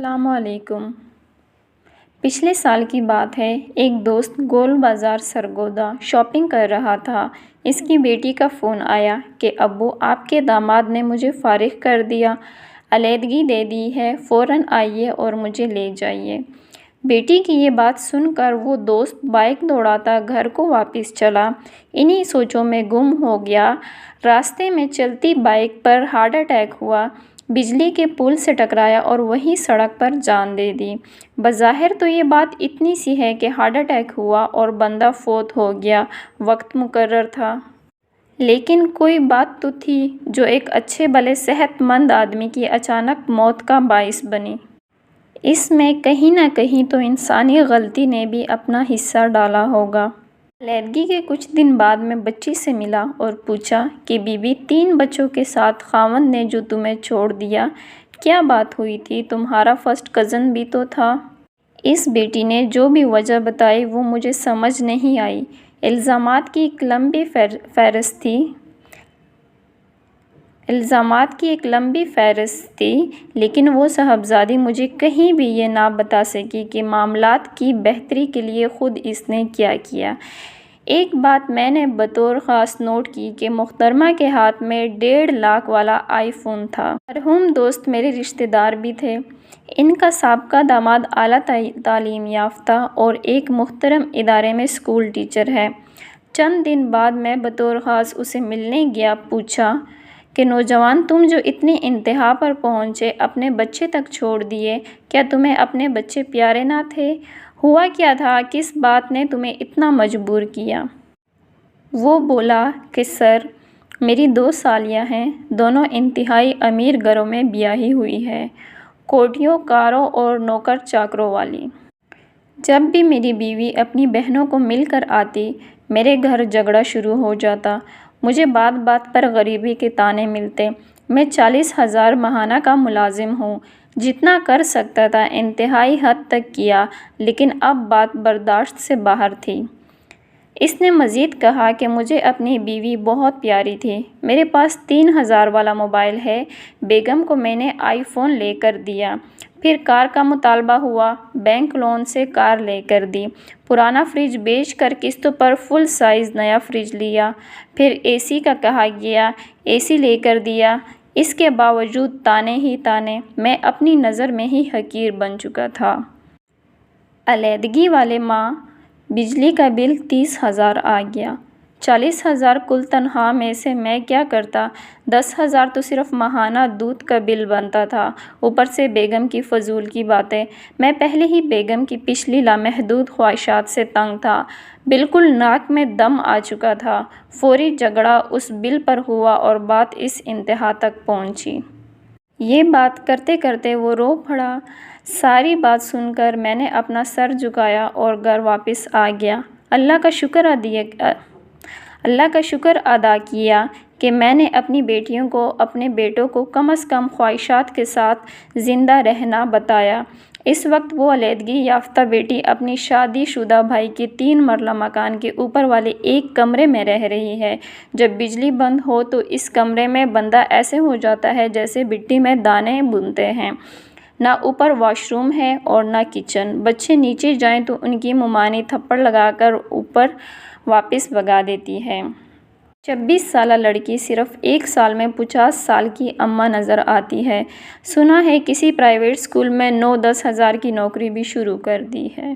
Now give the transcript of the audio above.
السلام علیکم۔ پچھلے سال کی بات ہے، ایک دوست گول بازار سرگودا شاپنگ کر رہا تھا۔ اس کی بیٹی کا فون آیا کہ ابو، آپ کے داماد نے مجھے فارغ کر دیا، علیحدگی دے دی ہے، فوراً آئیے اور مجھے لے جائیے۔ بیٹی کی یہ بات سن کر وہ دوست بائیک دوڑاتا گھر کو واپس چلا۔ انہی سوچوں میں گم ہو گیا۔ راستے میں چلتی بائیک پر ہارٹ اٹیک ہوا، بجلی کے پول سے ٹکرایا اور وہیں سڑک پر جان دے دی۔ بظاہر تو یہ بات اتنی سی ہے کہ ہارٹ اٹیک ہوا اور بندہ فوت ہو گیا، وقت مقرر تھا۔ لیکن کوئی بات تو تھی جو ایک اچھے بھلے صحت مند آدمی کی اچانک موت کا باعث بنی۔ اس میں کہیں نہ کہیں تو انسانی غلطی نے بھی اپنا حصہ ڈالا ہوگا۔ علیحدگی کے کچھ دن بعد میں بچی سے ملا اور پوچھا کہ بی بی، 3 بچوں کے ساتھ خاوند نے جو تمہیں چھوڑ دیا، کیا بات ہوئی تھی؟ تمہارا فرسٹ کزن بھی تو تھا۔ اس بیٹی نے جو بھی وجہ بتائی وہ مجھے سمجھ نہیں آئی۔ الزامات کی ایک لمبی فہرست تھی، لیکن وہ صاحبزادی مجھے کہیں بھی یہ نہ بتا سکی کہ معاملات کی بہتری کے لیے خود اس نے کیا کیا۔ ایک بات میں نے بطور خاص نوٹ کی کہ محترمہ کے ہاتھ میں 1.5 لاکھ والا آئی فون تھا۔ مرحوم دوست میرے رشتہ دار بھی تھے۔ ان کا سابقہ داماد اعلیٰ تعلیم یافتہ اور ایک محترم ادارے میں اسکول ٹیچر ہے۔ چند دن بعد میں بطور خاص اسے ملنے گیا۔ پوچھا کہ نوجوان، تم جو اتنی انتہا پر پہنچے، اپنے بچے تک چھوڑ دیے، کیا تمہیں اپنے بچے پیارے نہ تھے؟ ہوا کیا تھا؟ کس بات نے تمہیں اتنا مجبور کیا؟ وہ بولا کہ سر، میری 2 سالیاں ہیں، دونوں انتہائی امیر گھروں میں بیاہی ہوئی ہیں، کوٹھیوں، کاروں اور نوکر چاکروں والی۔ جب بھی میری بیوی اپنی بہنوں کو مل کر آتی، میرے گھر جھگڑا شروع ہو جاتا۔ مجھے بات بات پر غریبی کے طعنے ملتے۔ میں 40,000 ماہانہ کا ملازم ہوں، جتنا کر سکتا تھا انتہائی حد تک کیا، لیکن اب بات برداشت سے باہر تھی۔ اس نے مزید کہا کہ مجھے اپنی بیوی بہت پیاری تھی۔ میرے پاس 3,000 والا موبائل ہے، بیگم کو میں نے آئی فون لے کر دیا۔ پھر کار کا مطالبہ ہوا، بینک لون سے کار لے کر دی۔ پرانا فریج بیچ کر قسطوں پر فل سائز نیا فریج لیا۔ پھر اے سی کا کہا گیا، اے سی لے کر دیا۔ اس کے باوجود طعنے ہی طعنے، میں اپنی نظر میں ہی حقیر بن چکا تھا۔ علیحدگی والے ماہ بجلی کا بل 30,000 آ گیا۔ 40,000 کل تنخواہ میں سے میں کیا کرتا؟ 10,000 تو صرف ماہانہ دودھ کا بل بنتا تھا، اوپر سے بیگم کی فضول کی باتیں۔ میں پہلے ہی بیگم کی پچھلی لامحدود خواہشات سے تنگ تھا، بالکل ناک میں دم آ چکا تھا۔ فوری جھگڑا اس بل پر ہوا اور بات اس انتہا تک پہنچی۔ یہ بات کرتے کرتے وہ رو پڑا۔ ساری بات سن کر میں نے اپنا سر جھکایا اور گھر واپس آ گیا۔ اللہ کا شکر ادا کیا کہ میں نے اپنی بیٹیوں کو، اپنے بیٹوں کو کم از کم خواہشات کے ساتھ زندہ رہنا بتایا۔ اس وقت وہ علیحدگی یافتہ بیٹی اپنی شادی شدہ بھائی کے 3 مرلہ مکان کے اوپر والے ایک کمرے میں رہ رہی ہے۔ جب بجلی بند ہو تو اس کمرے میں بندہ ایسے ہو جاتا ہے جیسے مٹی میں دانے بنتے ہیں۔ نہ اوپر واش روم ہے اور نہ کچن۔ بچے نیچے جائیں تو ان کی ممانی تھپڑ لگا کر اوپر واپس بھگا دیتی ہے۔ 26 سالہ لڑکی صرف 1 سال میں 50 سال کی اماں نظر آتی ہے۔ سنا ہے کسی پرائیویٹ اسکول میں 9-10 ہزار کی نوکری بھی شروع کر دی ہے۔